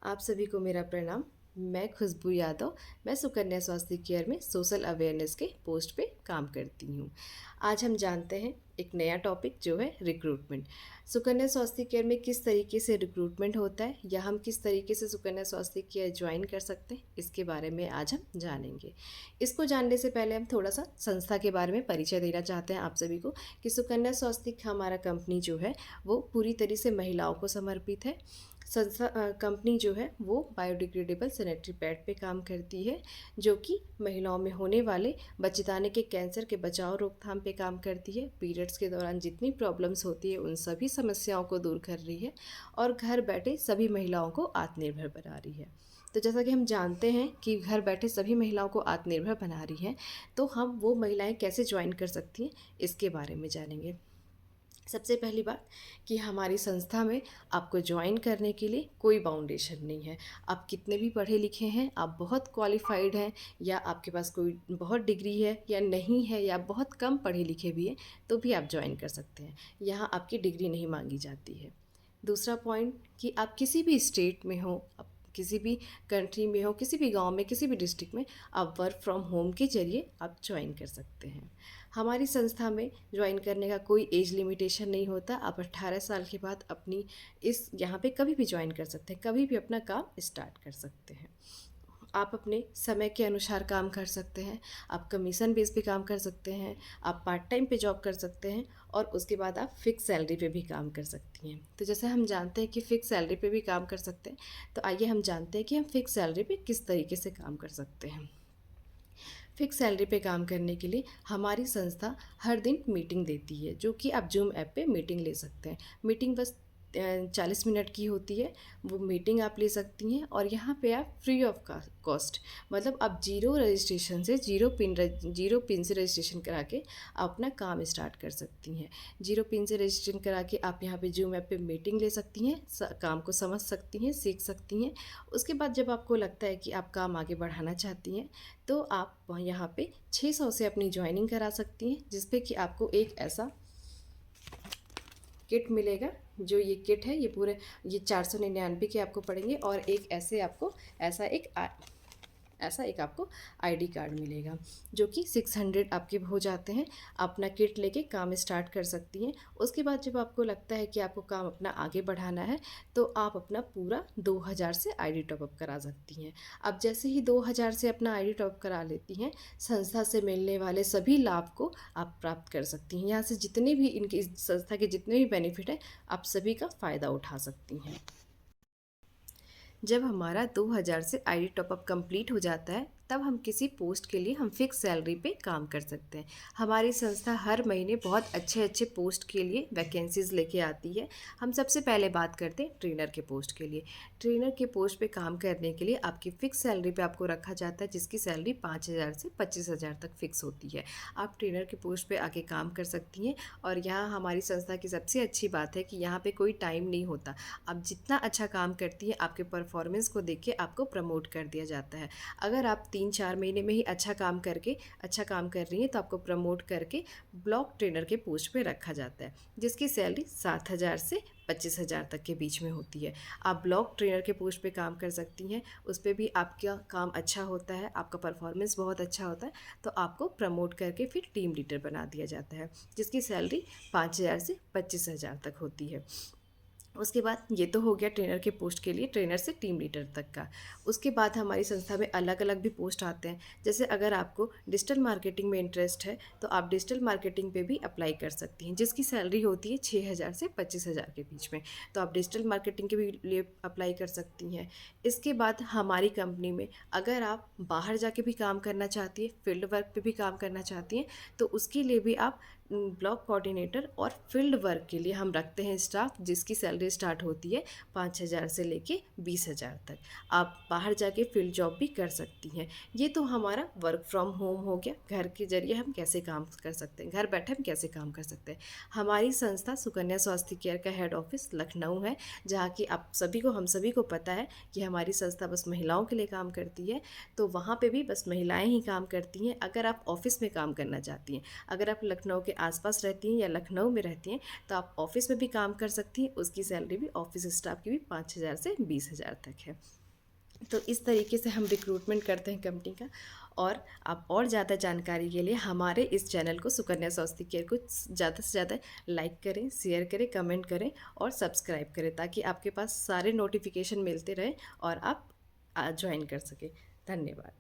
आप सभी को मेरा प्रणाम। मैं खुशबू यादव। मैं सुकन्या स्वास्थ्य केयर में सोशल अवेयरनेस के पोस्ट पे काम करती हूँ। आज हम जानते हैं एक नया टॉपिक जो है रिक्रूटमेंट। सुकन्या स्वास्थ्य केयर में किस तरीके से रिक्रूटमेंट होता है या हम किस तरीके से सुकन्या स्वास्थ्य केयर ज्वाइन कर सकते हैं, इसके बारे में आज हम जानेंगे। इसको जानने से पहले हम थोड़ा सा संस्था के बारे में परिचय देना चाहते हैं आप सभी को कि सुकन्या स्वास्थ्य हमारा कंपनी जो है वो पूरी तरह से महिलाओं को समर्पित है। संस्था कंपनी जो है वो बायोडिग्रेडेबल सैनिटरी पैड पे काम करती है, जो कि महिलाओं में होने वाले बच्चेदानी के कैंसर के बचाव रोकथाम पे काम करती है। पीरियड्स के दौरान जितनी प्रॉब्लम्स होती है उन सभी समस्याओं को दूर कर रही है और घर बैठे सभी महिलाओं को आत्मनिर्भर बना रही है। तो जैसा कि हम जानते हैं कि घर बैठे सभी महिलाओं को आत्मनिर्भर बना रही है, तो हम वो महिलाएं कैसे ज्वाइन कर सकती हैं इसके बारे में जानेंगे। सबसे पहली बात कि हमारी संस्था में आपको ज्वाइन करने के लिए कोई बाउंडेशन नहीं है। आप कितने भी पढ़े लिखे हैं, आप बहुत क्वालिफाइड हैं या आपके पास कोई बहुत डिग्री है या नहीं है या बहुत कम पढ़े लिखे भी हैं, तो भी आप ज्वाइन कर सकते हैं। यहाँ आपकी डिग्री नहीं मांगी जाती है। दूसरा पॉइंट कि आप किसी भी स्टेट में हो, आप किसी भी कंट्री में हो, किसी भी गांव में, किसी भी डिस्ट्रिक्ट में आप वर्क फ्रॉम होम के जरिए आप ज्वाइन कर सकते हैं। हमारी संस्था में ज्वाइन करने का कोई एज लिमिटेशन नहीं होता। आप 18 साल के बाद अपनी इस यहाँ पे कभी भी ज्वाइन कर सकते हैं, कभी भी अपना काम स्टार्ट कर सकते हैं। आप अपने समय के अनुसार काम कर सकते हैं, आप कमीशन बेस पे काम कर सकते हैं, आप पार्ट टाइम पे जॉब कर सकते हैं और उसके बाद आप फिक्स सैलरी पे भी काम कर सकती हैं। तो जैसे हम जानते हैं कि फ़िक्स सैलरी पे भी काम कर सकते हैं, तो आइए हम जानते हैं कि हम फ़िक्स सैलरी पे किस तरीके से काम कर सकते हैं। फिक्स सैलरी पे काम करने के लिए हमारी संस्था हर दिन मीटिंग देती है, जो कि आप जूम ऐप पे मीटिंग ले सकते हैं। मीटिंग बस 40 मिनट की होती है। वो मीटिंग आप ले सकती हैं और यहाँ पे आप फ्री ऑफ कॉस्ट, मतलब आप जीरो रजिस्ट्रेशन से जीरो पिन से रजिस्ट्रेशन करा के आप अपना काम स्टार्ट कर सकती हैं। जीरो पिन से रजिस्ट्रेशन करा के आप यहाँ पे जूम ऐप पे मीटिंग ले सकती हैं, काम को समझ सकती हैं, सीख सकती हैं। उसके बाद जब आपको लगता है कि आप काम आगे बढ़ाना चाहती हैं, तो आप यहाँ पे 600 से अपनी ज्वाइनिंग करा सकती हैं, जिस पे कि आपको एक ऐसा किट मिलेगा। जो ये किट है ये पूरे 499 के आपको पड़ेंगे और एक ऐसे आपको ऐसा एक आपको आईडी कार्ड मिलेगा, जो कि 600 आपके हो जाते हैं। अपना किट लेके काम स्टार्ट कर सकती हैं। उसके बाद जब आपको लगता है कि आपको काम अपना आगे बढ़ाना है, तो आप अपना पूरा 2000 से आईडी टॉपअप करा सकती हैं। अब जैसे ही 2000 से अपना आईडी टॉपअप करा लेती हैं, संस्था से मिलने वाले सभी लाभ को आप प्राप्त कर सकती हैं। यहाँ से जितने भी इनकी इस संस्था के जितने भी बेनिफिट हैं, आप सभी का फ़ायदा उठा सकती हैं। जब हमारा 2000 से आईडी टॉपअप कंप्लीट हो जाता है, तब हम किसी पोस्ट के लिए हम फिक्स सैलरी पे काम कर सकते हैं। हमारी संस्था हर महीने बहुत अच्छे अच्छे पोस्ट के लिए वैकेंसीज़ लेके आती है। हम सबसे पहले बात करते हैं ट्रेनर के पोस्ट के लिए। ट्रेनर के पोस्ट पे काम करने के लिए आपकी फ़िक्स सैलरी पे आपको रखा जाता है, जिसकी सैलरी 5000 से 25,000 तक फिक्स होती है। आप ट्रेनर के पोस्ट पे आके काम कर सकती हैं और यहाँ हमारी संस्था की सबसे अच्छी बात है कि यहाँ पे कोई टाइम नहीं होता। आप जितना अच्छा काम करती हैं, आपके परफॉर्मेंस को देख के आपको प्रमोट कर दिया जाता है। अगर आप 3-4 महीने में ही अच्छा काम कर रही हैं, तो आपको प्रमोट करके ब्लॉक ट्रेनर के पोस्ट पे रखा जाता है, जिसकी सैलरी 7,000 से 25,000 तक के बीच में होती है। आप ब्लॉक ट्रेनर के पोस्ट पे काम कर सकती हैं। उस पर भी आपका काम अच्छा होता है, आपका परफॉर्मेंस बहुत अच्छा होता है, तो आपको प्रमोट करके फिर टीम लीडर बना दिया जाता है, जिसकी सैलरी 5,000 से 25,000 तक होती है। उसके बाद ये तो हो गया ट्रेनर के पोस्ट के लिए, ट्रेनर से टीम लीडर तक का। उसके बाद हमारी संस्था में अलग अलग भी पोस्ट आते हैं। जैसे अगर आपको डिजिटल मार्केटिंग में इंटरेस्ट है, तो आप डिजिटल मार्केटिंग पे भी अप्लाई कर सकती हैं, जिसकी सैलरी होती है 6,000 से 25,000 के बीच में। तो आप डिजिटल मार्केटिंग के भी लिए अप्लाई कर सकती हैं। इसके बाद हमारी कंपनी में अगर आप बाहर जाके भी काम करना चाहती हैं, फील्ड वर्क पे भी काम करना चाहती हैं, तो उसके लिए भी आप ब्लॉक कोऑर्डिनेटर और फील्ड वर्क के लिए हम रखते हैं स्टाफ, जिसकी सैलरी स्टार्ट होती है 5,000 से लेके 20,000 तक। आप बाहर जाके फील्ड जॉब भी कर सकती हैं। ये तो हमारा वर्क फ्रॉम होम हो गया। घर के जरिए हम कैसे काम कर सकते हैं, घर बैठे हम कैसे काम कर सकते हैं। हमारी संस्था सुकन्या स्वास्थ्य केयर का हेड ऑफिस लखनऊ है, जहाँ की हम सभी को पता है कि हमारी संस्था बस महिलाओं के लिए काम करती है। तो वहाँ पे भी बस महिलाएं ही काम करती हैं। अगर आप ऑफिस में काम करना चाहती हैं, अगर आप लखनऊ के आसपास रहती हैं या लखनऊ में रहती हैं तो आप ऑफिस में भी काम कर सकती हैं। उसकी सैलरी भी ऑफिस स्टाफ की भी 5,000 से 20,000 तक है। तो इस तरीके से हम रिक्रूटमेंट करते हैं कंपनी का। और आप और ज़्यादा जानकारी के लिए हमारे इस चैनल को सुकन्या स्वास्थ्य केयर को ज़्यादा से ज़्यादा लाइक करें, शेयर करें, कमेंट करें और सब्सक्राइब करें, ताकि आपके पास सारे नोटिफिकेशन मिलते रहें और आप ज्वाइन कर सकें। धन्यवाद।